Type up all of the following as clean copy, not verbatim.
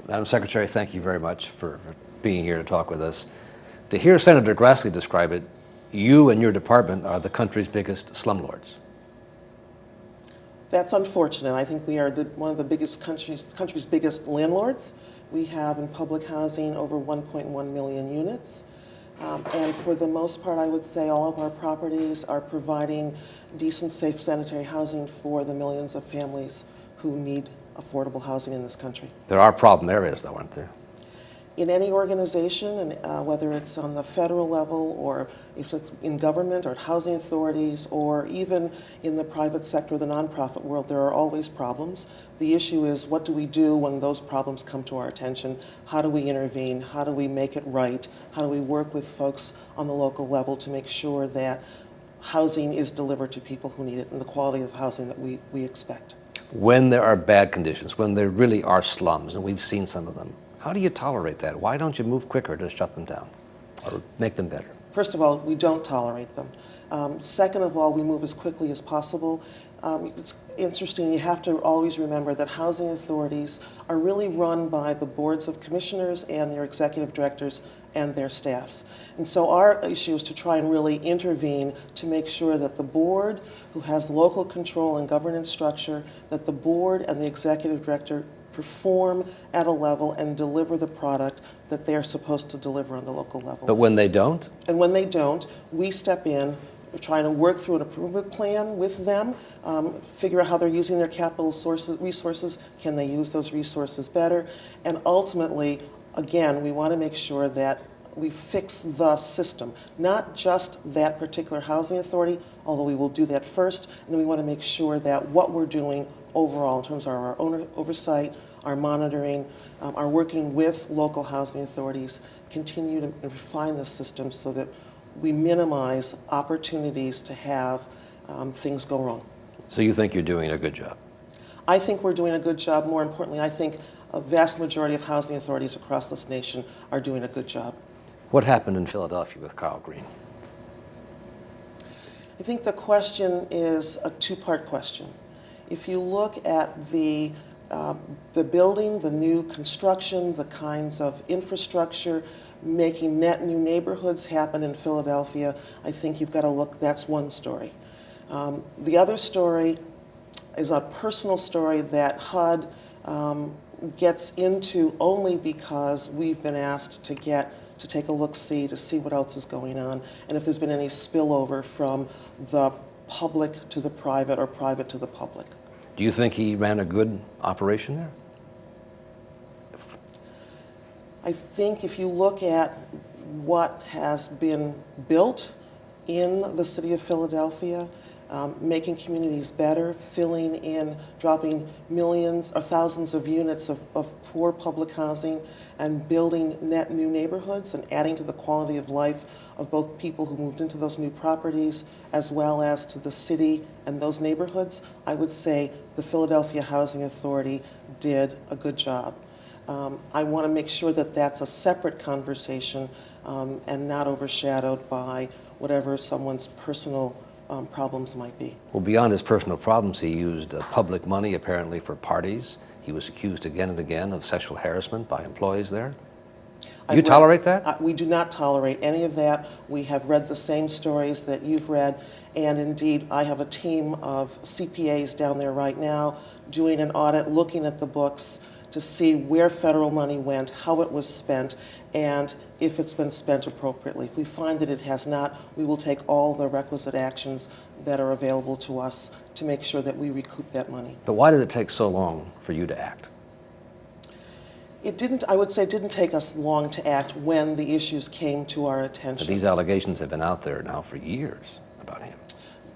Madam Secretary, thank you very much for being here to talk with us. To hear Senator Grassley describe it, you and your department are the country's biggest slumlords. That's unfortunate. I think we are one of the country's biggest landlords. We have in public housing over 1.1 million units. And for the most part, I would say all of our properties are providing decent, safe, sanitary housing for the millions of families who need affordable housing in this country. There are problem areas, though, aren't there? In any organization, and whether it's on the federal level or if it's in government or housing authorities or even in the private sector, the nonprofit world, there are always problems. The issue is, what do we do when those problems come to our attention? How do we intervene? How do we make it right? How do we work with folks on the local level to make sure that housing is delivered to people who need it and the quality of housing that we expect? When there are bad conditions, when there really are slums, and we've seen some of them, how do you tolerate that? Why don't you move quicker to shut them down or make them better? First of all, we don't tolerate them. Second of all, we move as quickly as possible. It's interesting, you have to always remember that housing authorities are really run by the boards of commissioners and their executive directors and their staffs. And so our issue is to try and really intervene to make sure that the board, who has local control and governance structure, that the board and the executive director perform at a level and deliver the product that they're supposed to deliver on the local level. But when they don't? And when they don't, we step in. We're trying to work through an improvement plan with them, figure out how they're using their capital resources. Can they use those resources better? And ultimately, again, we want to make sure that we fix the system, not just that particular housing authority, although we will do that first. And then we want to make sure that what we're doing overall in terms of our oversight, our monitoring, our working with local housing authorities, continue to refine the system so that we minimize opportunities to have things go wrong. So you think you're doing a good job? I think we're doing a good job. More importantly, I think a vast majority of housing authorities across this nation are doing a good job. What happened in Philadelphia with Carl Green? I think the question is a two-part question. If you look at the building, the new construction, the kinds of infrastructure, making net new neighborhoods happen in Philadelphia, I think you've got to look, that's one story. The other story is a personal story that HUD gets into only because we've been asked to take a look-see, to see what else is going on, and if there's been any spillover from the public to the private or private to the public. Do you think he ran a good operation there? I think if you look at what has been built in the city of Philadelphia, making communities better, filling in, dropping millions or thousands of units of poor public housing and building net new neighborhoods and adding to the quality of life of both people who moved into those new properties as well as to the city and those neighborhoods, I would say the Philadelphia Housing Authority did a good job. I want to make sure that that's a separate conversation and not overshadowed by whatever someone's personal problems might be. Well, beyond his personal problems, he used public money apparently for parties. He was accused again and again of sexual harassment by employees there. Do you tolerate that? We do not tolerate any of that. We have read the same stories that you've read, and indeed I have a team of CPAs down there right now doing an audit, looking at the books to see where federal money went, how it was spent, and if it's been spent appropriately. If we find that it has not, we will take all the requisite actions that are available to us to make sure that we recoup that money. But why did it take so long for you to act? I would say it didn't take us long to act when the issues came to our attention. But these allegations have been out there now for years about him.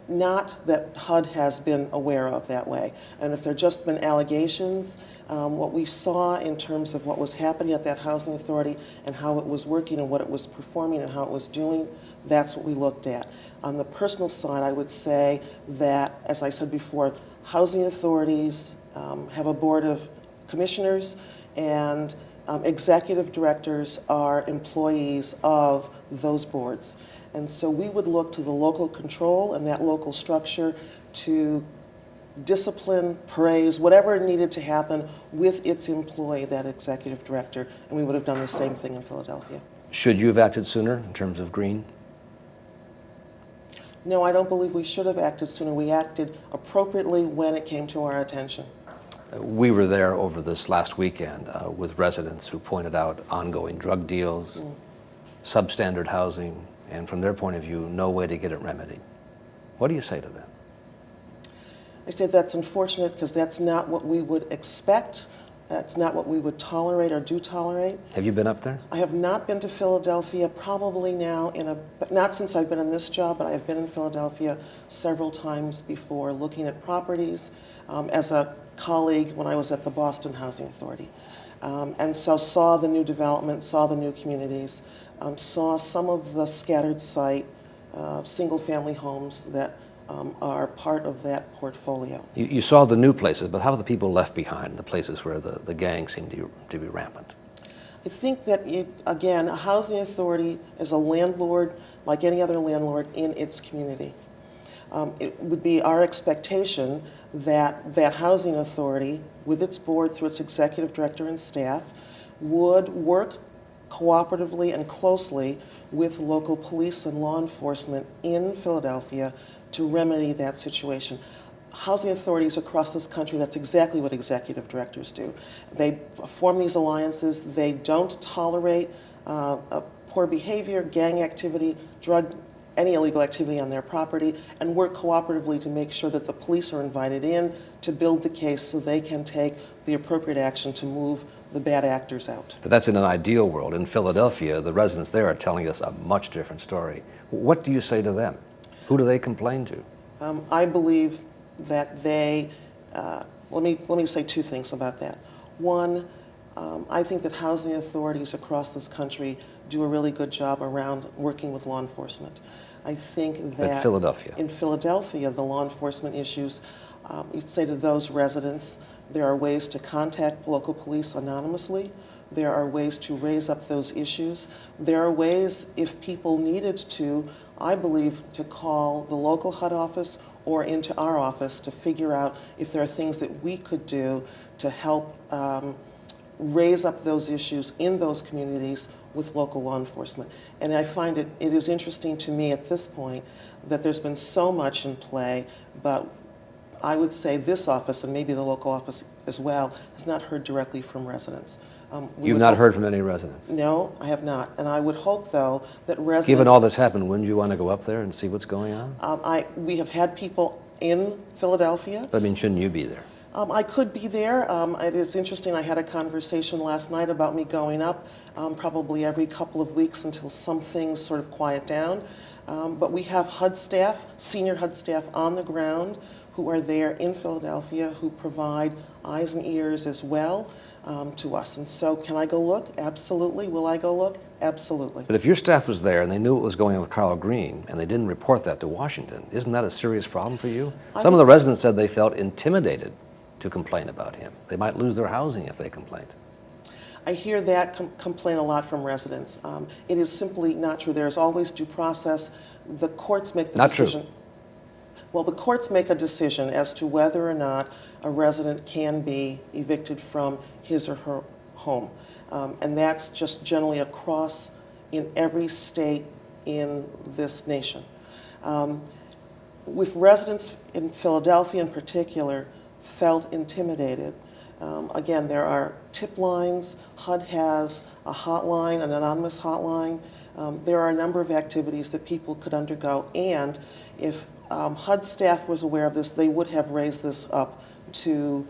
Not that HUD has been aware of that way. And if there just been allegations, what we saw in terms of what was happening at that housing authority and how it was working and what it was performing and how it was doing, that's what we looked at. On the personal side, I would say that, as I said before, housing authorities have a board of commissioners, and executive directors are employees of those boards. And so we would look to the local control and that local structure to discipline, praise, whatever needed to happen with its employee, that executive director, and we would have done the same thing in Philadelphia. Should you have acted sooner in terms of green? No, I don't believe we should have acted sooner. We acted appropriately when it came to our attention. We were there over this last weekend with residents who pointed out ongoing drug deals, substandard housing, and from their point of view, no way to get it remedied. What do you say to them? I say that's unfortunate because that's not what we would expect. That's not what we would tolerate or do tolerate. Have you been up there? I have not been to Philadelphia probably now not since I've been in this job, but I have been in Philadelphia several times before looking at properties as a colleague when I was at the Boston Housing Authority. And so saw the new development, saw the new communities, saw some of the scattered site single-family homes that are part of that portfolio. You saw the new places, but how are the people left behind, the places where the gangs seem to be rampant? I think that, again, a housing authority is a landlord like any other landlord in its community. It would be our expectation that that housing authority, with its board, through its executive director and staff, would work cooperatively and closely with local police and law enforcement in Philadelphia to remedy that situation. Housing authorities across this country, that's exactly what executive directors do. They form these alliances. They don't tolerate poor behavior, gang activity, any illegal activity on their property, and work cooperatively to make sure that the police are invited in to build the case so they can take the appropriate action to move the bad actors out. But that's in an ideal world. In Philadelphia, the residents there are telling us a much different story. What do you say to them? Who do they complain to? I believe that they, let me say two things about that. One, I think that housing authorities across this country do a really good job around working with law enforcement. I think that in Philadelphia, the law enforcement issues, you'd say to those residents, there are ways to contact local police anonymously. There are ways to raise up those issues. There are ways, if people needed to, I believe, to call the local HUD office or into our office to figure out if there are things that we could do to help raise up those issues in those communities with local law enforcement. And I find it is interesting to me at this point that there's been so much in play, but I would say this office, and maybe the local office as well, has not heard directly from residents. You've not heard from any residents? No, I have not. And I would hope, though, that residents... Given all this happened, wouldn't you want to go up there and see what's going on? We have had people in Philadelphia. But I mean, shouldn't you be there? I could be there. It is interesting. I had a conversation last night about me going up probably every couple of weeks until some things sort of quiet down. But we have HUD staff, senior HUD staff on the ground who are there in Philadelphia who provide eyes and ears as well to us. And so can I go look? Absolutely. Will I go look? Absolutely. But if your staff was there and they knew what was going on with Carl Green and they didn't report that to Washington, isn't that a serious problem for you? Some of the residents said they felt intimidated to complain about him. They might lose their housing if they complained. I hear that complaint a lot from residents. It is simply not true. There is always due process. The courts make the decision. Not true. Well, the courts make a decision as to whether or not a resident can be evicted from his or her home. And that's just generally across in every state in this nation. With residents in Philadelphia in particular felt intimidated, again, there are tip lines. HUD has a hotline, an anonymous hotline. There are a number of activities that people could undergo, and if HUD staff was aware of this, they would have raised this up to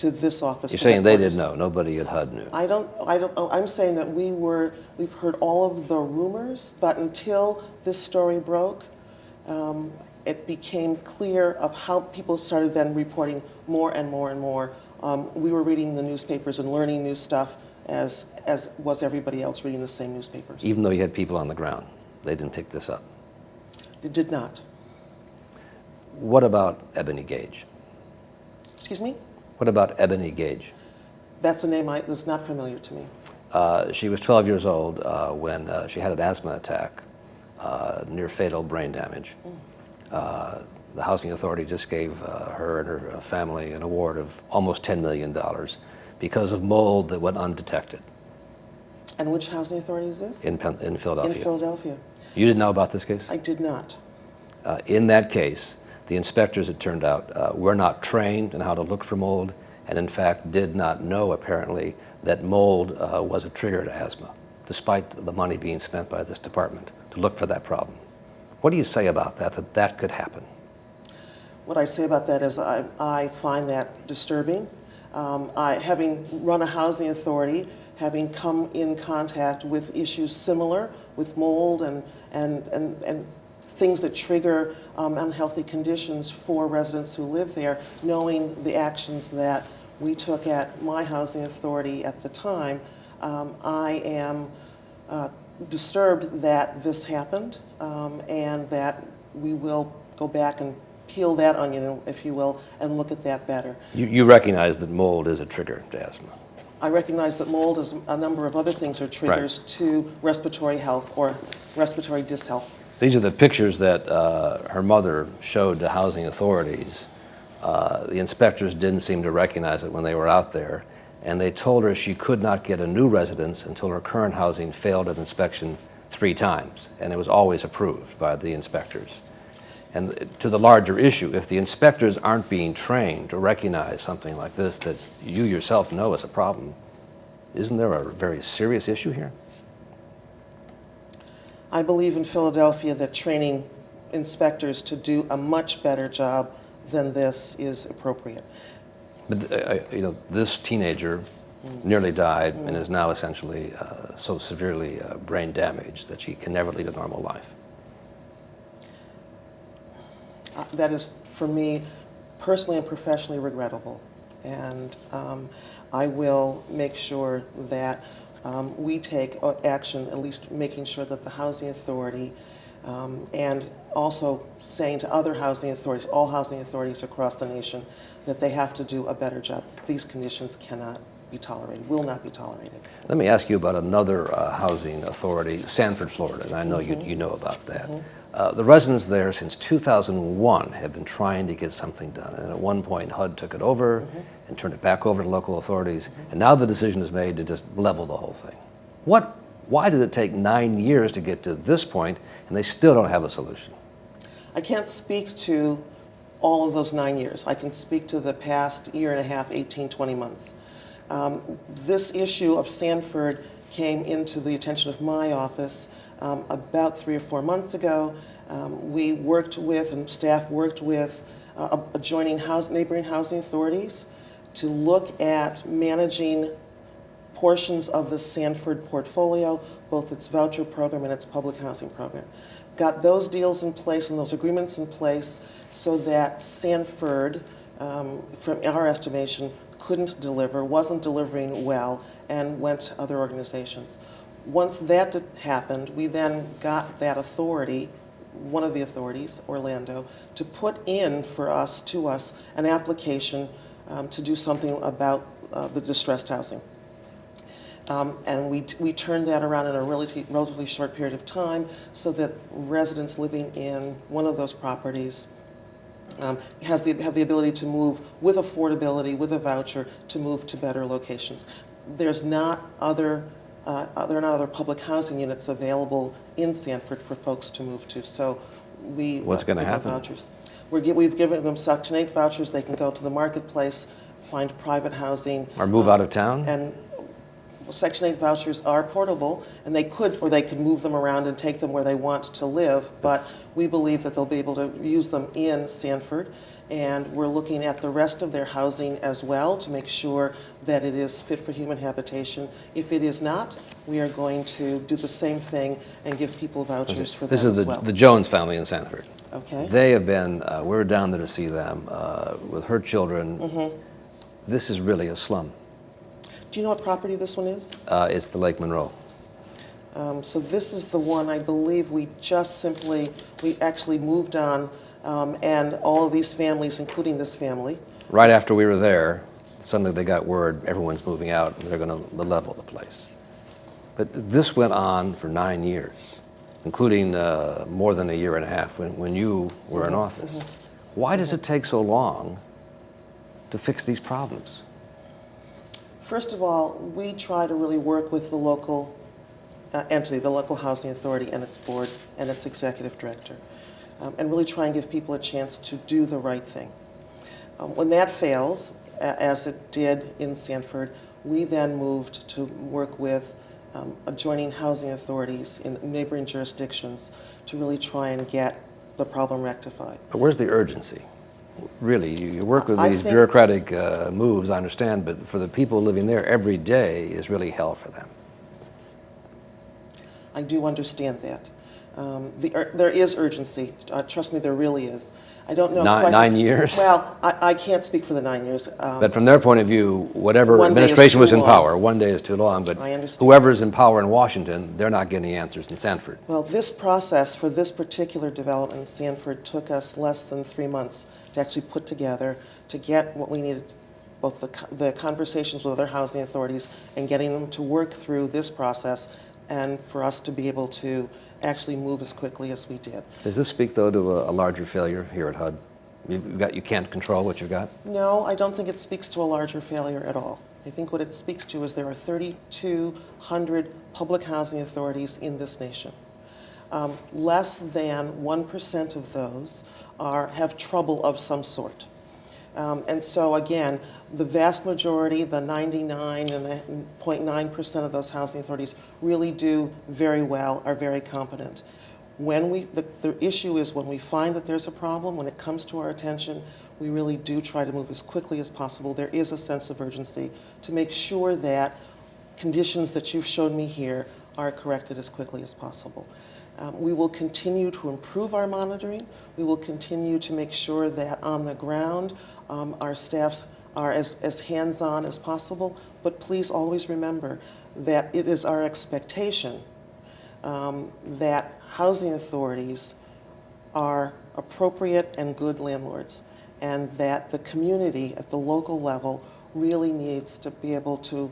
this office. You're saying they didn't know, nobody at HUD knew. I don't know. I'm saying that we've heard all of the rumors, but until this story broke, it became clear of how people started then reporting more and more and more. We were reading the newspapers and learning new stuff as was everybody else reading the same newspapers. Even though you had people on the ground, they didn't pick this up. They did not. What about Ebony Gage? Excuse me? What about Ebony Gage? That's a name that's not familiar to me. She was 12 years old when she had an asthma attack, near fatal brain damage. the Housing Authority just gave her and her family an award of almost $10 million because of mold that went undetected. And which housing authority is this? In Philadelphia. In Philadelphia. You didn't know about this case? I did not. In that case, the inspectors, it turned out, were not trained in how to look for mold, and in fact did not know, apparently, that mold was a trigger to asthma, despite the money being spent by this department to look for that problem. What do you say about that that could happen? What I say about that is I find that disturbing. Having run a housing authority, having come in contact with issues similar with mold and things that trigger unhealthy conditions for residents who live there, knowing the actions that we took at my housing authority at the time, I am disturbed that this happened and that we will go back and peel that onion, if you will, and look at that better. You recognize that mold is a trigger to asthma. I recognize that mold, as a number of other things, are triggers to respiratory health or respiratory dyshealth. These are the pictures that her mother showed to housing authorities. The inspectors didn't seem to recognize it when they were out there, and they told her she could not get a new residence until her current housing failed an inspection 3 times, and it was always approved by the inspectors. And to the larger issue, if the inspectors aren't being trained to recognize something like this that you yourself know is a problem, isn't there a very serious issue here? I believe in Philadelphia that training inspectors to do a much better job than this is appropriate. But you know, this teenager nearly died and is now essentially so severely brain damaged that she can never lead a normal life. That is, for me, personally and professionally regrettable. And I will make sure that we take action, at least making sure that the housing authority and also saying to other housing authorities, all housing authorities across the nation, that they have to do a better job. These conditions cannot be tolerated, will not be tolerated. Let me ask you about another housing authority, Sanford, Florida, and I know you know about that. The residents there since 2001 have been trying to get something done, and at one point HUD took it over and turned it back over to local authorities, and now the decision is made to just level the whole thing. Why did it take 9 years to get to this point, and they still don't have a solution? I can't speak to all of those 9 years. I can speak to the past year and a half, 18, 20 months. This issue of Sanford came into the attention of my office about 3 or 4 months ago. We worked with, and staff worked with, adjoining neighboring housing authorities to look at managing portions of the Sanford portfolio, both its voucher program and its public housing program. Got those deals in place and those agreements in place so that Sanford, from our estimation, couldn't deliver, wasn't delivering well, and went to other organizations. Once that happened, we then got that authority, one of the authorities, Orlando, to put in for us, an application to do something about the distressed housing. And we turned that around in a relatively short period of time so that residents living in one of those properties have the ability to move with affordability, with a voucher, to move to better locations. There's not other public housing units available in Sanford for folks to move to. So what's going to happen? Vouchers. We've given them Section 8 vouchers. They can go to the marketplace, find private housing, or move out of town. And Section 8 vouchers are portable, and they could move them around and take them where they want to live, but we believe that they'll be able to use them in Sanford, and we're looking at the rest of their housing as well to make sure that it is fit for human habitation. If it is not, we are going to do the same thing and give people vouchers for that as well. This is the Jones family in Sanford. Okay. They have been, we were down there to see them with her children. This is really a slum. Do you know what property this one is? It's the Lake Monroe. So this is the one I believe we actually moved on, and all of these families, including this family. Right after we were there, suddenly they got word everyone's moving out and they're going to level the place. But this went on for 9 years, including more than a year and a half when you were in office. Why does it take so long to fix these problems? First of all, we try to really work with the local entity, the local housing authority and its board and its executive director, and really try and give people a chance to do the right thing. When that fails, as it did in Sanford, we then moved to work with adjoining housing authorities in neighboring jurisdictions to really try and get the problem rectified. But where's the urgency? Really, you work with I these think- bureaucratic moves, I understand, but for the people living there, every day is really hell for them. I do understand that. There is urgency. Trust me, there really is. I don't know. 9 years? Well, I can't speak for the 9 years. But from their point of view, whatever One day is administration was too in long. power, 1 day is too long, but I understand. whoever's in power in Washington, they're not getting answers in Sanford. Well, this process for this particular development in Sanford took us less than 3 months to actually put together to get what we needed, both the conversations with other housing authorities and getting them to work through this process, and for us to be able to actually move as quickly as we did. Does this speak, though, to a larger failure here at HUD? You can't control what you've got? No, I don't think it speaks to a larger failure at all. I think what it speaks to is there are 3,200 public housing authorities in this nation. Less than 1% of those have trouble of some sort. And so again, the vast majority, the 99.9% of those housing authorities really do very well, are very competent. The issue is when we find that there's a problem, when it comes to our attention, we really do try to move as quickly as possible. There is a sense of urgency to make sure that conditions that you've shown me here are corrected as quickly as possible. We will continue to improve our monitoring. We will continue to make sure that on the ground, our staffs are as hands-on as possible. But please always remember that it is our expectation that housing authorities are appropriate and good landlords, and that the community at the local level really needs to be able to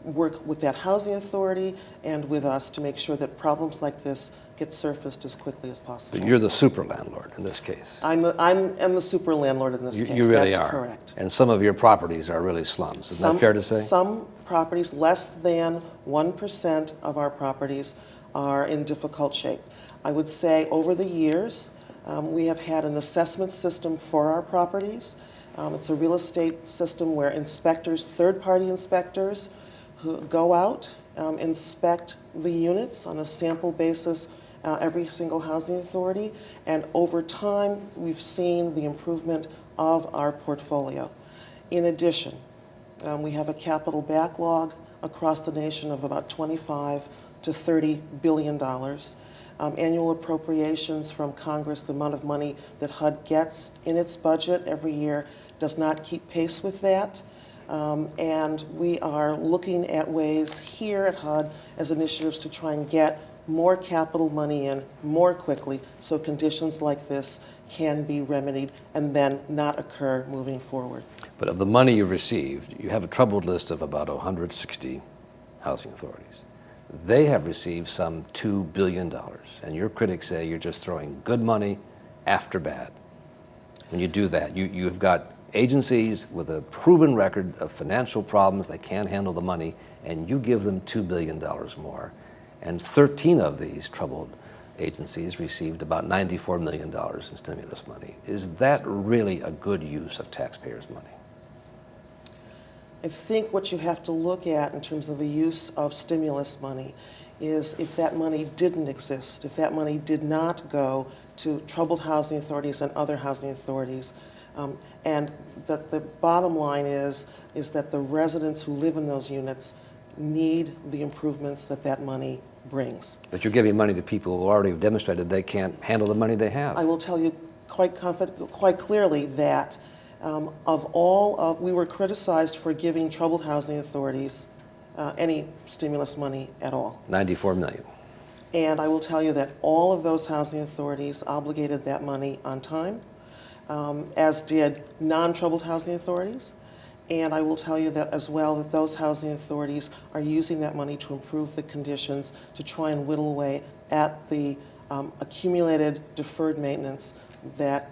work with that housing authority and with us to make sure that problems like this get surfaced as quickly as possible. You're the super landlord in this case. I'm the super landlord in this case. You really That's are. correct. And some of your properties are really slums. Is that fair to say? Some properties, less than 1% of our properties, are in difficult shape. I would say over the years, we have had an assessment system for our properties. It's a real estate system where inspectors, third-party inspectors, who go out, inspect the units on a sample basis, every single housing authority, and over time, we've seen the improvement of our portfolio. In addition, we have a capital backlog across the nation of about $25 to $30 billion. Annual appropriations from Congress, the amount of money that HUD gets in its budget every year, does not keep pace with that. And we are looking at ways here at HUD as initiatives to try and get more capital money in more quickly so conditions like this can be remedied and then not occur moving forward. But of the money you received, you have a troubled list of about 160 housing authorities. They have received some $2 billion, and your critics say you're just throwing good money after bad. When you do that, you've got agencies with a proven record of financial problems that can't handle the money, and you give them $2 billion more. And 13 of these troubled agencies received about $94 million in stimulus money. Is that really a good use of taxpayers' money? I think what you have to look at in terms of the use of stimulus money is if that money didn't exist, if that money did not go to troubled housing authorities and other housing authorities, and that the bottom line is that the residents who live in those units need the improvements that that money brings. But you're giving money to people who already have demonstrated they can't handle the money they have. I will tell you quite clearly that we were criticized for giving troubled housing authorities any stimulus money at all. $94 million. And I will tell you that all of those housing authorities obligated that money on time, as did non-troubled housing authorities. And I will tell you that as well, that those housing authorities are using that money to improve the conditions to try and whittle away at the accumulated deferred maintenance that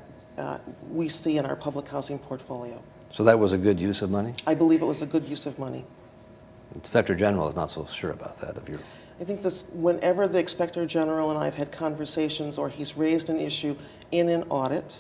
we see in our public housing portfolio. So that was a good use of money? I believe it was a good use of money. Inspector General is not so sure about that of your... I think this, whenever the Inspector General and I have had conversations or he's raised an issue in an audit,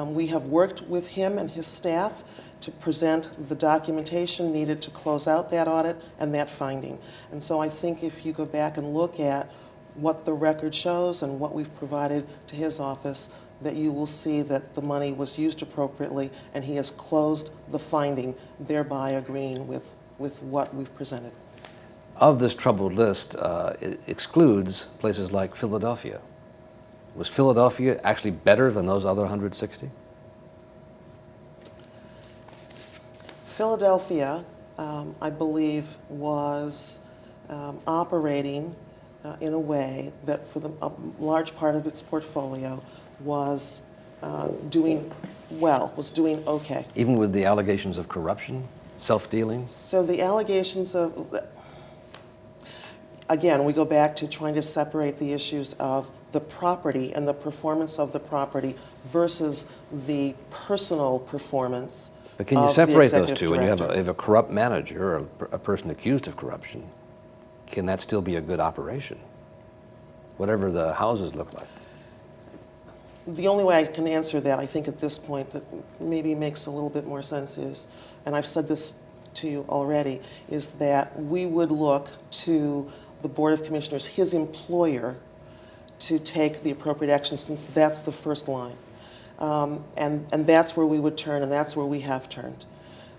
we have worked with him and his staff to present the documentation needed to close out that audit and that finding. And so I think if you go back and look at what the record shows and what we've provided to his office, that you will see that the money was used appropriately and he has closed the finding, thereby agreeing with what we've presented. Of this troubled list, it excludes places like Philadelphia. Was Philadelphia actually better than those other 160? Philadelphia, I believe, was operating in a way that for a large part of its portfolio was doing well, was doing okay. Even with the allegations of corruption, self-dealing? So the allegations of, again, we go back to trying to separate the issues of the property and the performance of the property versus the personal performance. But can you separate those two? When you have a corrupt manager or a person accused of corruption, can that still be a good operation? Whatever the houses look like. The only way I can answer that, I think at this point, that maybe makes a little bit more sense is, and I've said this to you already, is that we would look to the Board of Commissioners, his employer, to take the appropriate action, since that's the first line. And that's where we would turn, and that's where we have turned.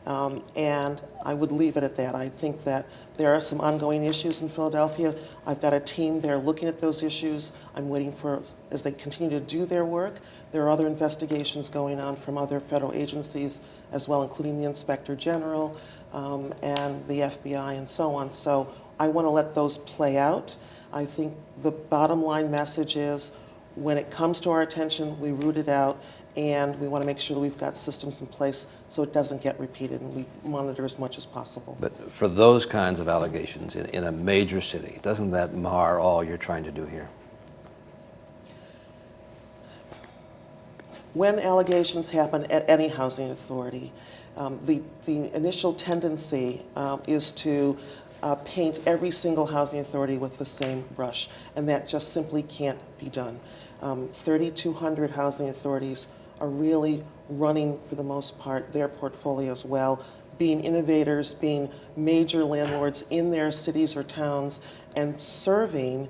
And I would leave it at that. I think that there are some ongoing issues in Philadelphia. I've got a team there looking at those issues. I'm waiting for, as they continue to do their work, there are other investigations going on from other federal agencies as well, including the Inspector General and the FBI and so on. So I want to let those play out. I think the bottom line message is, when it comes to our attention, we root it out, and we want to make sure that we've got systems in place so it doesn't get repeated, and we monitor as much as possible. But for those kinds of allegations in a major city, doesn't that mar all you're trying to do here? When allegations happen at any housing authority, the initial tendency is to paint every single housing authority with the same brush, and that just simply can't be done. 3,200 housing authorities are really running, for the most part, their portfolios well, being innovators, being major landlords in their cities or towns, and serving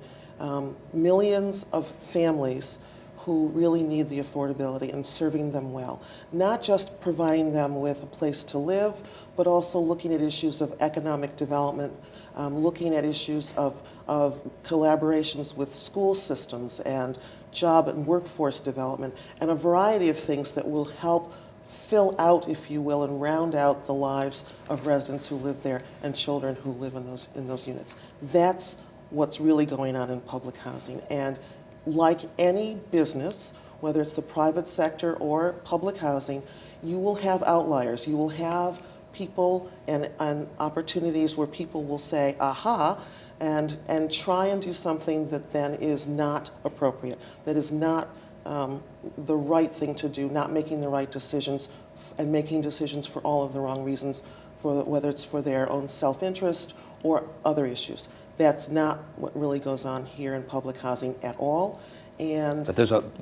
millions of families who really need the affordability, and serving them well. Not just providing them with a place to live, but also looking at issues of economic development, looking at issues of collaborations with school systems and job and workforce development, and a variety of things that will help fill out, if you will, and round out the lives of residents who live there and children who live in those units. That's what's really going on in public housing. And like any business, whether it's the private sector or public housing, you will have outliers. You will have people and opportunities where people will say, aha, and try and do something that then is not appropriate, that is not the right thing to do, not making the right decisions, and making decisions for all of the wrong reasons, whether it's for their own self-interest or other issues. That's not what really goes on here in public housing at all. And but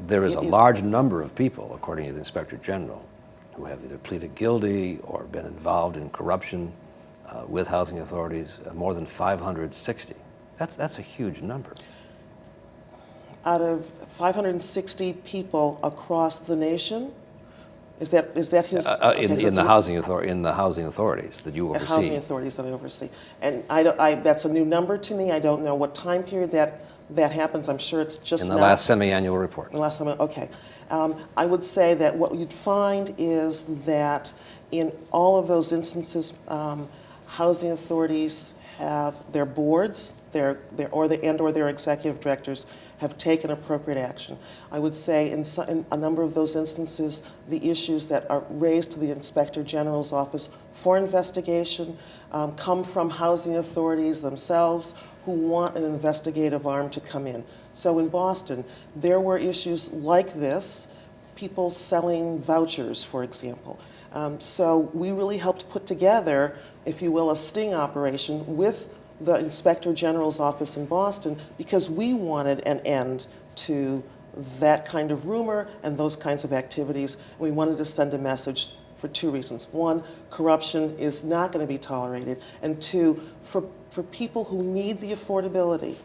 there is a large number of people, according to the Inspector General, who have either pleaded guilty or been involved in corruption with housing authorities, more than 560. That's a huge number. Out of 560 people across the nation, is that his? In the housing authorities that you oversee. The housing authorities that I oversee, and that's a new number to me. I don't know what time period that happens. I'm sure it's just in the last semi-annual report. The last semi, okay. I would say that what you'd find is that in all of those instances, housing authorities have their boards, their executive directors have taken appropriate action. I would say in a number of those instances, the issues that are raised to the Inspector General's office for investigation come from housing authorities themselves who want an investigative arm to come in. So in Boston, there were issues like this people selling vouchers, for example. So we really helped put together, if you will, a sting operation with the Inspector General's office in Boston because we wanted an end to that kind of rumor and those kinds of activities. We wanted to send a message for two reasons. One, corruption is not going to be tolerated. And two, for people who need the affordability,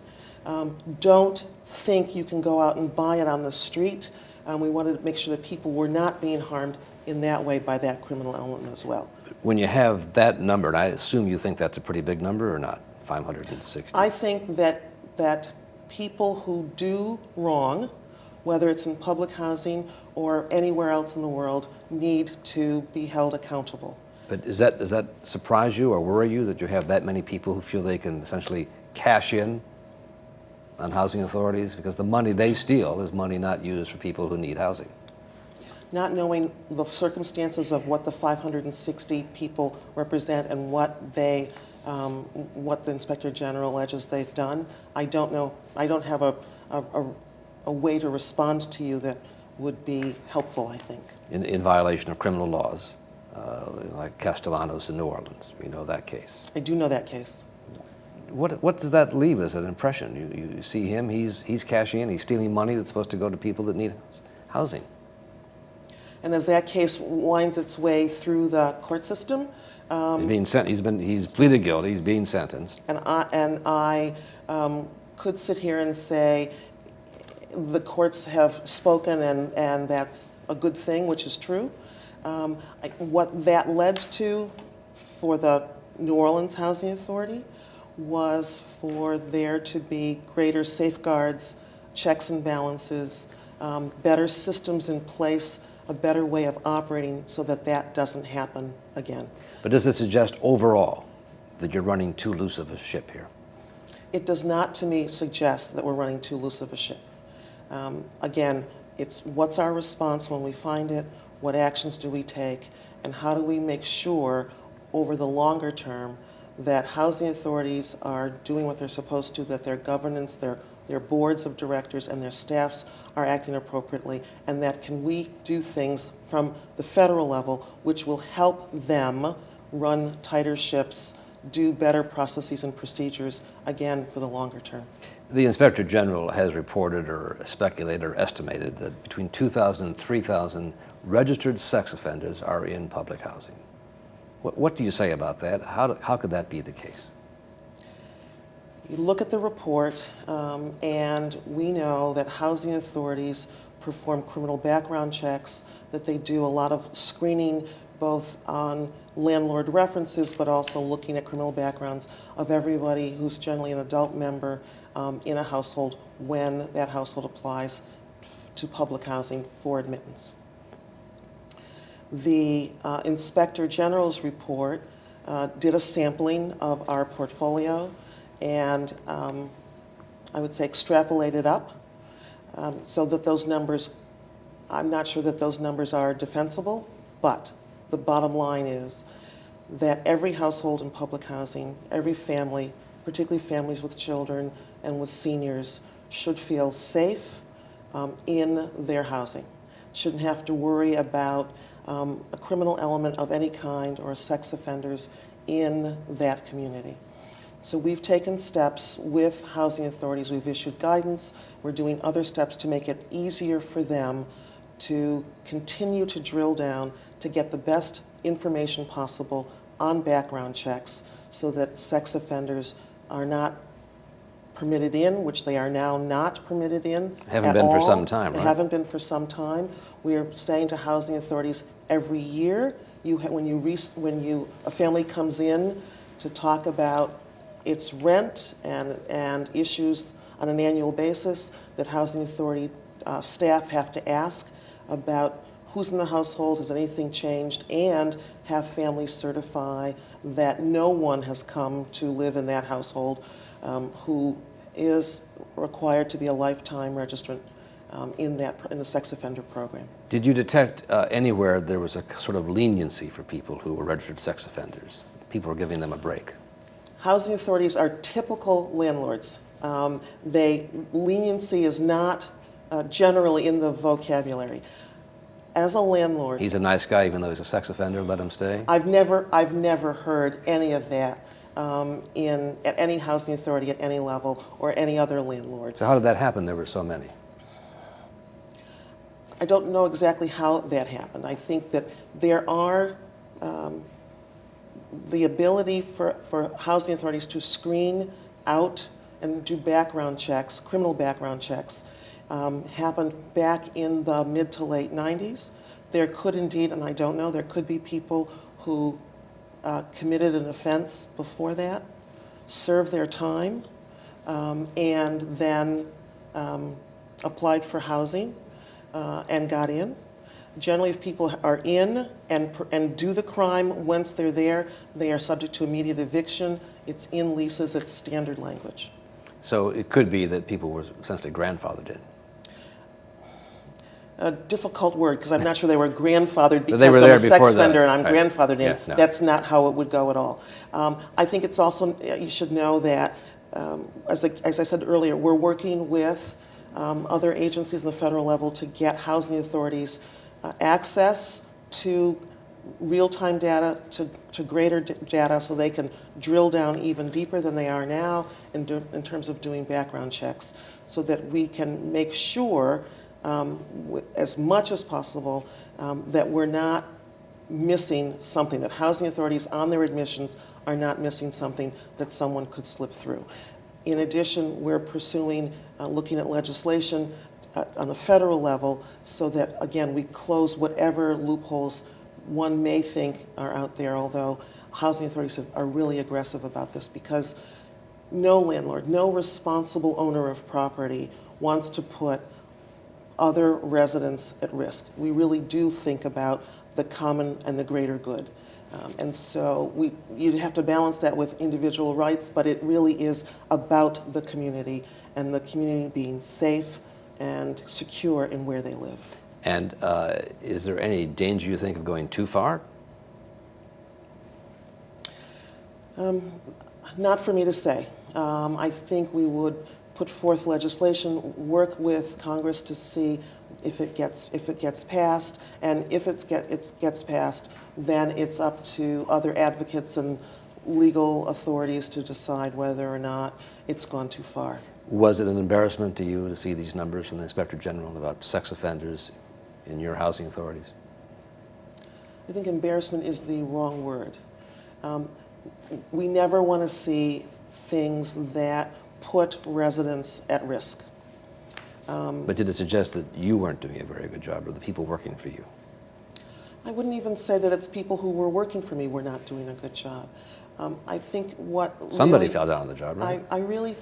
don't think you can go out and buy it on the street. We wanted to make sure that people were not being harmed in that way by that criminal element as well. When you have that number, and I assume you think that's a pretty big number or not, 560? I think that people who do wrong, whether it's in public housing or anywhere else in the world, need to be held accountable. But does that surprise you or worry you that you have that many people who feel they can essentially cash in on housing authorities because the money they steal is money not used for people who need housing? Not knowing the circumstances of what the 560 people represent and what the Inspector General alleges they've done, I don't know. I don't have a way to respond to you that would be helpful, I think. In violation of criminal laws, like Castellanos in New Orleans. We know that case. I do know that case. What does that leave as an impression? You see him, he's cashing in, he's stealing money that's supposed to go to people that need housing. And as that case winds its way through the court system, he's being he's pleaded guilty, he's being sentenced. And I could sit here and say the courts have spoken and that's a good thing, which is true. What that led to for the New Orleans Housing Authority was for there to be greater safeguards, checks and balances, better systems in place, a better way of operating so that that doesn't happen again. But does it suggest overall that you're running too loose of a ship here? It does not, to me, suggest that we're running too loose of a ship. Again, it's what's our response when we find it, what actions do we take, and how do we make sure over the longer term that housing authorities are doing what they're supposed to, that their governance, their boards of directors and their staffs are acting appropriately, and that can we do things from the federal level which will help them run tighter ships, do better processes and procedures, again, for the longer term. The Inspector General has reported or speculated or estimated that between 2,000 and 3,000 registered sex offenders are in public housing. What do you say about that? How could that be the case? You look at the report, and we know that housing authorities perform criminal background checks, that they do a lot of screening both on landlord references, but also looking at criminal backgrounds of everybody who's generally an adult member in a household when that household applies to public housing for admittance. The Inspector General's report did a sampling of our portfolio and I would say extrapolated up so that those numbers, I'm not sure that those numbers are defensible, but the bottom line is that every household in public housing, every family, particularly families with children and with seniors, should feel safe in their housing. Shouldn't have to worry about a criminal element of any kind or sex offenders in that community. So we've taken steps with housing authorities. We've issued guidance. We're doing other steps to make it easier for them to continue to drill down to get the best information possible on background checks so that sex offenders are not permitted in, which they are now not permitted in. Haven't been for some time, They right? haven't been for some time. We are saying to housing authorities every year, when a family comes in to talk about its rent and issues on an annual basis, that housing authority staff have to ask about who's in the household, has anything changed, and have families certify that no one has come to live in that household who is required to be a lifetime registrant in the sex offender program. Did you detect anywhere there was a sort of leniency for people who were registered sex offenders? People were giving them a break? Housing authorities are typical landlords. Leniency is not generally in the vocabulary. as a landlord, He's a nice guy, even though he's a sex offender, let him stay? I've never heard any of that at any housing authority at any level or any other landlord. So how did that happen? There were so many. I don't know exactly how that happened. I think that there are the ability for housing authorities to screen out and do background checks, criminal background checks, happened back in the mid to late 90s. There could indeed, and I don't know, there could be people who committed an offense before that, served their time, and then applied for housing and got in. Generally, if people are in and do the crime once they're there, they are subject to immediate eviction. It's in leases, it's standard language. So it could be that people were essentially grandfathered in. A difficult word, because I'm not sure they were grandfathered because they were I'm there a sex before offender and I'm right. grandfathered in. Yeah, no. That's not how it would go at all. I think it's also, you should know that, as I said earlier, we're working with other agencies on the federal level to get housing authorities access to real-time data, to greater data, so they can drill down even deeper than they are now in terms of doing background checks, so that we can make sure as much as possible that we're not missing something, that housing authorities on their admissions are not missing something that someone could slip through. In addition, we're pursuing, looking at legislation on the federal level so that, again, we close whatever loopholes one may think are out there, although housing authorities are really aggressive about this, because no landlord, no responsible owner of property wants to put other residents at risk. We really do think about the common and the greater good. And so you have to balance that with individual rights, but it really is about the community and the community being safe and secure in where they live. And is there any danger, you think, of going too far? Not for me to say. I think we would put forth legislation, work with Congress to see if it gets passed, and if it gets passed, then it's up to other advocates and legal authorities to decide whether or not it's gone too far. Was it an embarrassment to you to see these numbers from the Inspector General about sex offenders in your housing authorities? I think embarrassment is the wrong word. We never want to see things that put residents at risk. But did it suggest that you weren't doing a very good job, or the people working for you? I wouldn't even say that it's people who were working for me were not doing a good job. I think what Somebody really, fell down on the job, right? I really,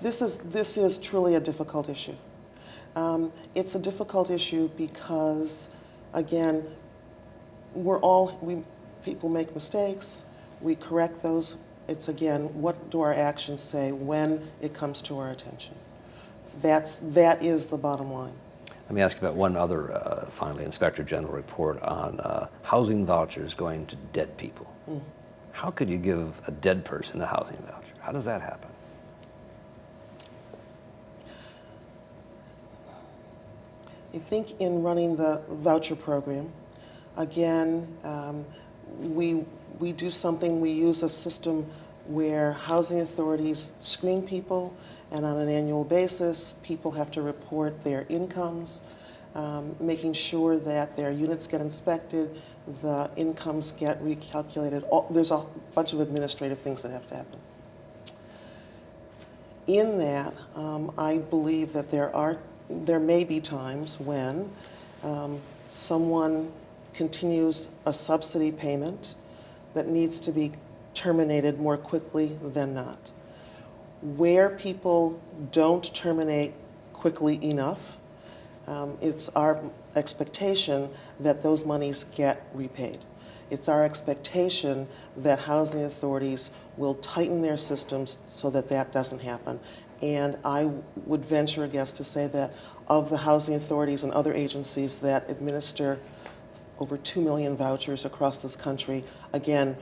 this is truly a difficult issue. It's a difficult issue because, again, people make mistakes, we correct those. It's, again, what do our actions say when it comes to our attention? That is the bottom line. Let me ask you about one other, finally, Inspector General report on housing vouchers going to dead people. How could you give a dead person a housing voucher? How does that happen? I think in running the voucher program, again, we do something, we use a system where housing authorities screen people, and on an annual basis, people have to report their incomes, making sure that their units get inspected, the incomes get recalculated. There's a bunch of administrative things that have to happen. In that, I believe that there may be times when someone continues a subsidy payment that needs to be terminated more quickly than not. Where people don't terminate quickly enough, it's our expectation that those monies get repaid. It's our expectation that housing authorities will tighten their systems so that that doesn't happen. And I would venture a guess to say that of the housing authorities and other agencies that administer over 2 million vouchers across this country, again,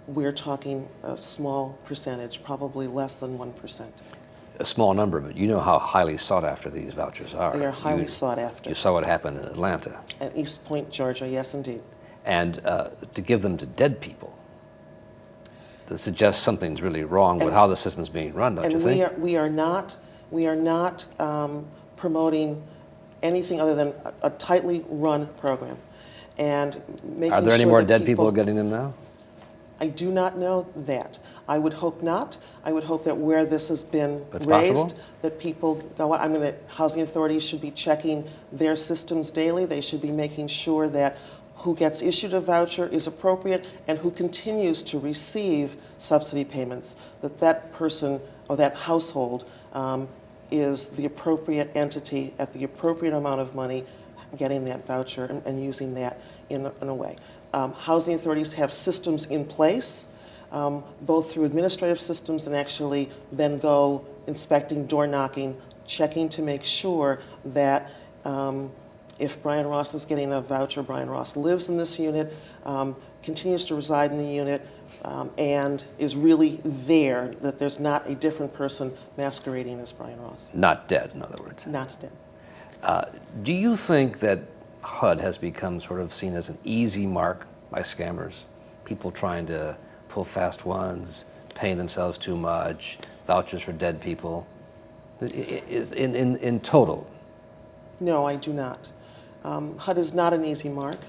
we're talking a small percentage, probably less than 1%. a small number, but you know how highly sought after these vouchers are. They are highly sought after. You saw what happened in Atlanta. At East Point, Georgia, yes, indeed. And to give them to dead people, that suggests something's really wrong with how the system's being run, don't you think? And we are not promoting anything other than a tightly run program. And making Are there any sure more that dead people getting them now? I do not know that. I would hope not. I would hope that where this has been That's raised, possible? that people go, housing authorities should be checking their systems daily. They should be making sure that who gets issued a voucher is appropriate and who continues to receive subsidy payments, that person or that household is the appropriate entity at the appropriate amount of money getting that voucher and using that in a way. Housing authorities have systems in place, both through administrative systems and actually then go inspecting, door knocking, checking to make sure that if Brian Ross is getting a voucher, Brian Ross lives in this unit, continues to reside in the unit, and is really there, that there's not a different person masquerading as Brian Ross. Not dead, in other words. Not dead. Do you think that HUD has become sort of seen as an easy mark by scammers? People trying to pull fast ones, paying themselves too much, vouchers for dead people. In total? No, I do not. HUD is not an easy mark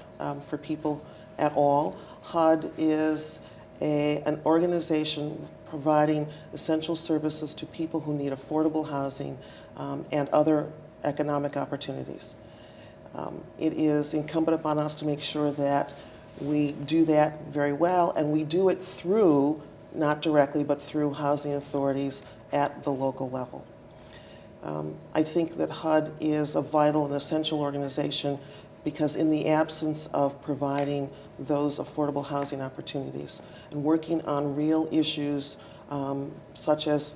for people at all. HUD is an organization providing essential services to people who need affordable housing and other economic opportunities. It is incumbent upon us to make sure that we do that very well, and we do it through, not directly, but through housing authorities at the local level. I think that HUD is a vital and essential organization because in the absence of providing those affordable housing opportunities and working on real issues such as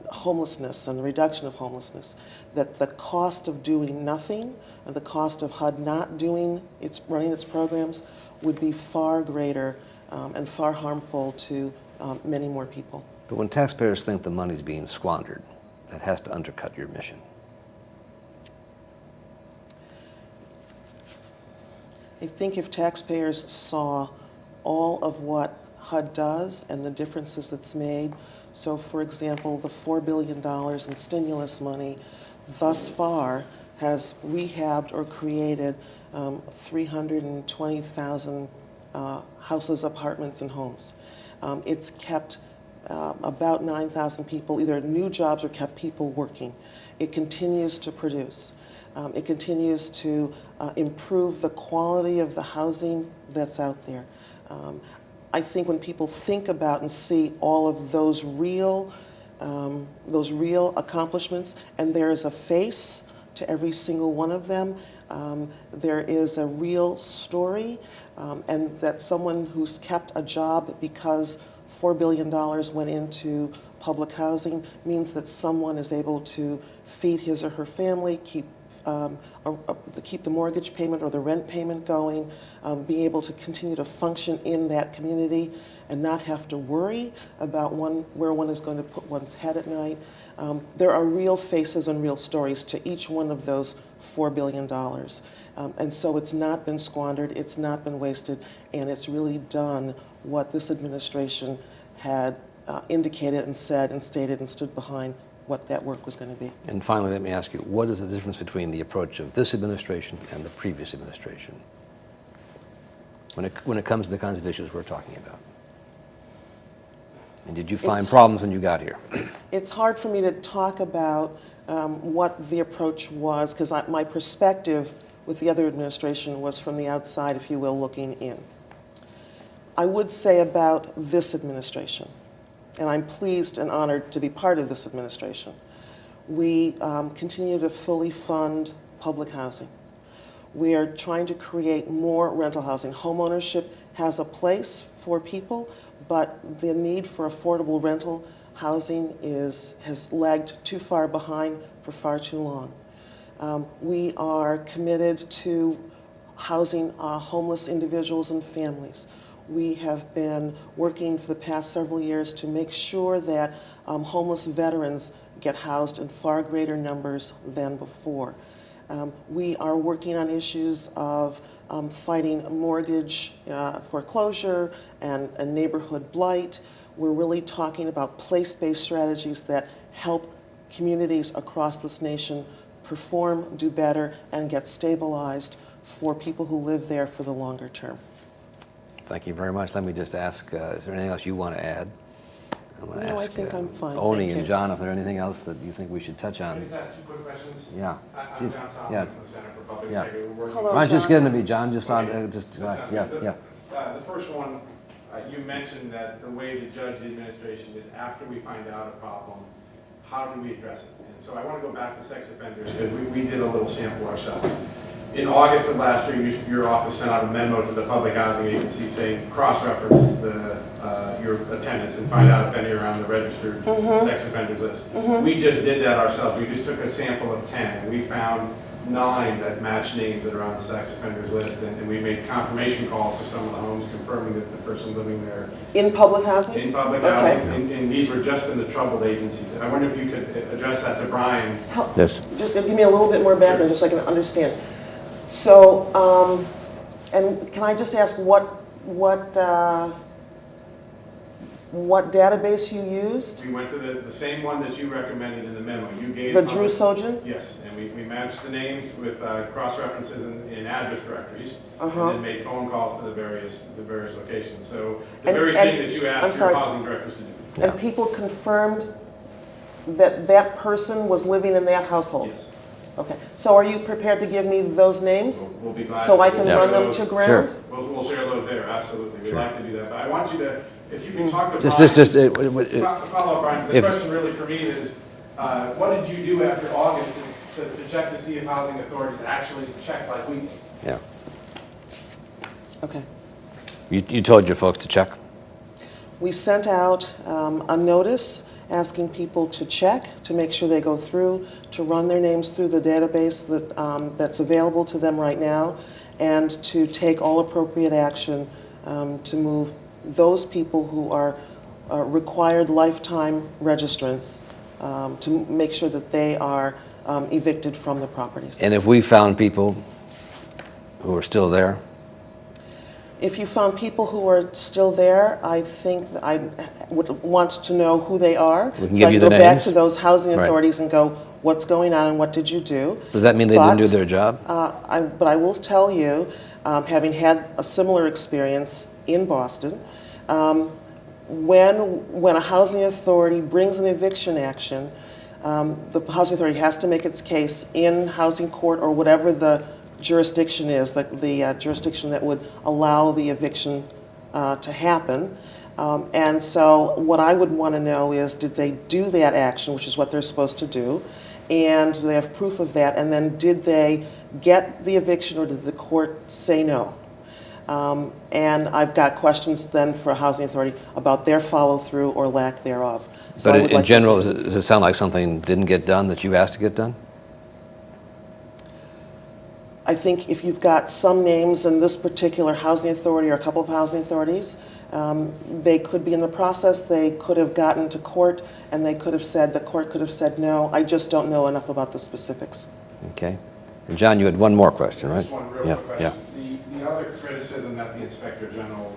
homelessness and the reduction of homelessness, that the cost of doing nothing and the cost of HUD not running its programs would be far greater and far harmful to many more people. But when taxpayers think the money's being squandered, that has to undercut your mission. I think if taxpayers saw all of what HUD does and the differences it's made, so for example, the $4 billion in stimulus money thus far has rehabbed or created 320,000 houses, apartments, and homes. It's kept about 9,000 people, either new jobs or kept people working. It continues to produce. It continues to improve the quality of the housing that's out there. I think when people think about and see all of those real accomplishments, and there is a face to every single one of them, there is a real story, and that someone who's kept a job because $4 billion went into public housing means that someone is able to feed his or her family, keep the mortgage payment or the rent payment going, be able to continue to function in that community and not have to worry about where one is going to put one's head at night. There are real faces and real stories to each one of those $4 billion. And so it's not been squandered, it's not been wasted, and it's really done what this administration had indicated and said and stated and stood behind what that work was going to be. And finally, let me ask you, what is the difference between the approach of this administration and the previous administration when it comes to the kinds of issues we're talking about? And did you find problems when you got here? It's hard for me to talk about what the approach was, because my perspective with the other administration was from the outside, if you will, looking in. I would say about this administration, and I'm pleased and honored to be part of this administration, we continue to fully fund public housing. We are trying to create more rental housing. Homeownership has a place for people, but the need for affordable rental housing has lagged too far behind for far too long. We are committed to housing homeless individuals and families. we have been working for the past several years to make sure that homeless veterans get housed in far greater numbers than before. We are working on issues of fighting mortgage foreclosure and neighborhood blight. We're really talking about place-based strategies that help communities across this nation perform, do better, and get stabilized for people who live there for the longer term. Thank you very much. Let me just ask, is there anything else you want to add? I'm going to No, ask I think I'm fine. Oni Thank and you. John if there's anything else that you think we should touch Can I on. just ask 2 quick questions? Yeah. I'm John Solomon Yeah. from the Center for Public Yeah. Integrity. We're working. Hello. Why don't you just John. get into me, John? Just on, Okay. just That sounds yeah, good. yeah. The first one, you mentioned that the way to judge the administration is after we find out a problem, how do we address it? And so I want to go back to sex offenders because we did a little sample ourselves. In August of last year, your office sent out a memo to the Public Housing Agency saying cross-reference your attendance and find out if any are on the registered sex offenders list. We just did that ourselves. We just took a sample of 10 and we found 9 that match names that are on the sex offenders list, and we made confirmation calls to some of the homes confirming that the person living there In public housing? in public Okay. housing, and these were just in the troubled agencies. I wonder if you could address that to Brian. Yes. Just give me a little bit more background just so I can understand. So, and can I just ask what database you used? We went to the same one that you recommended in the memo. You gave The Drew Sojan? Yes, and we matched the names with cross-references in address directories, and Uh-huh. then made phone calls to the various locations. So the And- very and- thing that you I'm asked your sorry. housing directors to do. And people confirmed that that person was living in that household? Yes, Okay, so are you prepared to give me those names? we'll be glad. So I to can share run them those. to ground? We'll share those there, absolutely. We'd Sure. like to do that. But I want you to, if you can talk to Just, Brian. Follow up, Brian. The if- question really for me is, what did you do after August to check to see if housing authorities actually checked like we did? Yeah. Okay. You told your folks to check? We sent out a notice asking people to check, to make sure they go through, to run their names through the database that's available to them right now, and to take all appropriate action to move those people who are required lifetime registrants to make sure that they are evicted from the properties. And if we found people who are still there, If you found people who are still there, I think that I would want to know who they are. We can So give I you can the go back names. to those housing Right. authorities and go, what's going on and what did you do? does that mean they didn't do But, their job? But I will tell you, having had a similar experience in Boston, when a housing authority brings an eviction action, the housing authority has to make its case in housing court or whatever the jurisdiction is, the jurisdiction that would allow the eviction to happen. And so what I would want to know is, did they do that action, which is what they're supposed to do, and do they have proof of that, and then did they get the eviction or did the court say no? And I've got questions then for a housing authority about their follow-through or lack thereof. So But I in would like general, to- does it sound like something didn't get done that you asked to get done? I think if you've got some names in this particular housing authority or a couple of housing authorities, they could be in the process, they could have gotten to court, and the court could have said no. I just don't know enough about the specifics. Okay. And John, you had one more question, right? Just one real Yeah, quick yeah. question. The other criticism that the Inspector General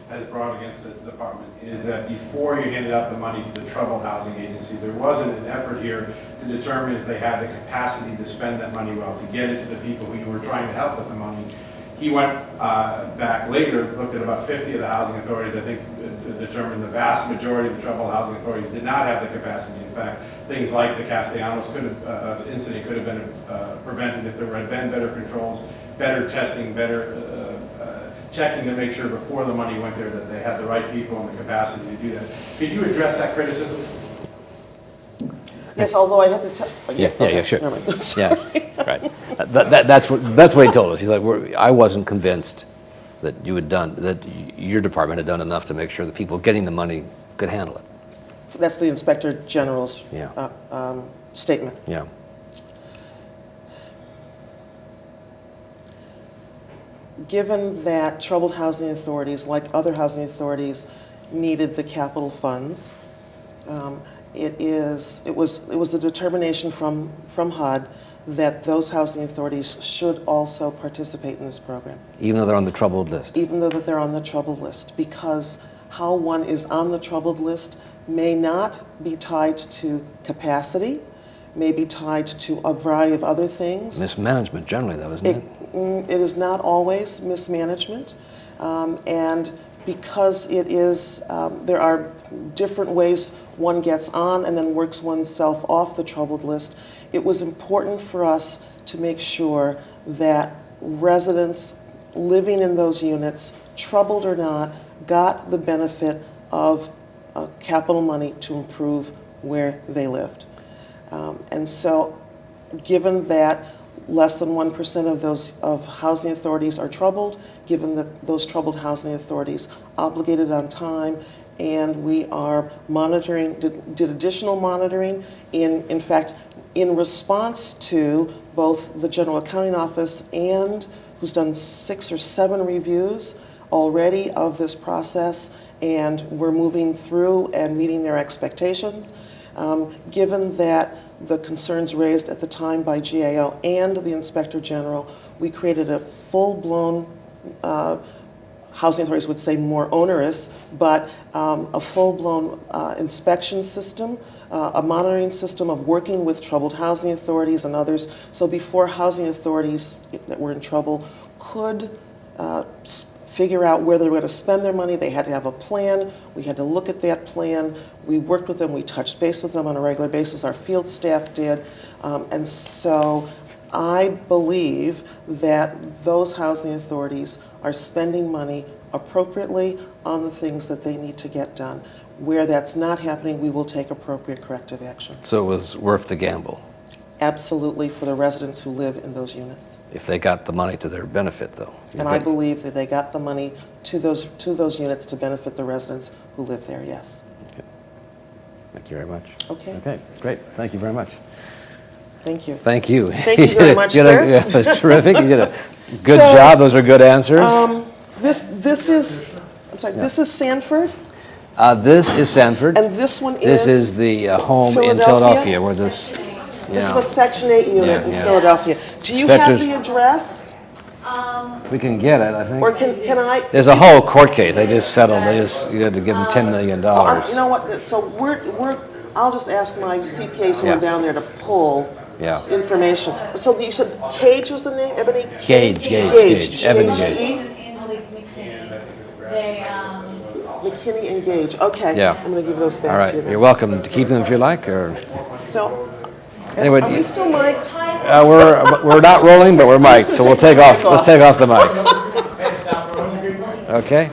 has brought against the department is that before you handed out the money to the troubled housing agency, there wasn't an effort here to determine if they had the capacity to spend that money well, to get it to the people who you were trying to help with the money. He went back later, looked at about 50 of the housing authorities, I think determined the vast majority of the troubled housing authorities did not have the capacity. In fact, things like the Castellanos incident could have been prevented if there had been better controls, better testing, better checking to make sure before the money went there that they had the right people and the capacity to do that. Could you address that criticism? Yes, although I have to tell. Yeah, sure. Never mind. Yeah, Sorry. right. That's what he told us. He's like, I wasn't convinced that your department had done enough to make sure that people getting the money could handle it. That's the Inspector General's Yeah. statement. Yeah. given that troubled housing authorities, like other housing authorities, needed the capital funds, it was the determination from HUD that those housing authorities should also participate in this program. Even though they're on the troubled list? Even though that they're on the troubled list, because how one is on the troubled list may not be tied to capacity, may be tied to a variety of other things. Mismanagement generally, though, isn't it? It is not always mismanagement, and because it is, there are different ways one gets on and then works oneself off the troubled list, it was important for us to make sure that residents living in those units, troubled or not, got the benefit of capital money to improve where they lived. And so, given that less than 1% of those housing authorities are troubled, given that those troubled housing authorities obligated on time, and we are monitoring, did additional monitoring in fact, in response to both the General Accounting Office and who's done 6 or 7 reviews already of this process, and we're moving through and meeting their expectations. Given that the concerns raised at the time by GAO and the Inspector General, we created a full-blown, housing authorities would say more onerous, but a full-blown inspection system, a monitoring system of working with troubled housing authorities and others. So before housing authorities that were in trouble could figure out where they were going to spend their money, they had to have a plan. We had to look at that plan. We worked with them. We touched base with them on a regular basis. Our field staff did. And so I believe that those housing authorities are spending money appropriately on the things that they need to get done. Where that's not happening, we will take appropriate corrective action. So it was worth the gamble? Absolutely, for the residents who live in those units. If they got the money to their benefit, though. And I believe that they got the money to those units to benefit the residents who live there, yes. Okay. Thank you very much. Okay. Okay, great. Thank you very much. Thank you. Thank you. Thank you very much, sir. Yeah, it was terrific. You did a good So, job. Those are good answers. This is, I'm sorry, this is Sanford, This is Sanford. and this one is... This is the home in Philadelphia where this... This is a Section 8 unit Yeah, in yeah. Philadelphia. Do you have Inspectors- the address? We can get it, I think. Or can I... There's a whole court case. They just settled. You had to give them $10 million. You know what, so I'll just ask my CPAs who Yeah. are down there to pull Yeah. information. So you said Cage was the name, Ebony? Gage, Ebony Gage. G-A-G-E? McKinney and Gage, okay. Yeah. I'm gonna give those All back right. to you then. You're welcome to keep them if you like, or... So, Anyway, are we still mic'd? we're not rolling, but we're mic'd, so we'll take off. Let's take off the mics. Okay?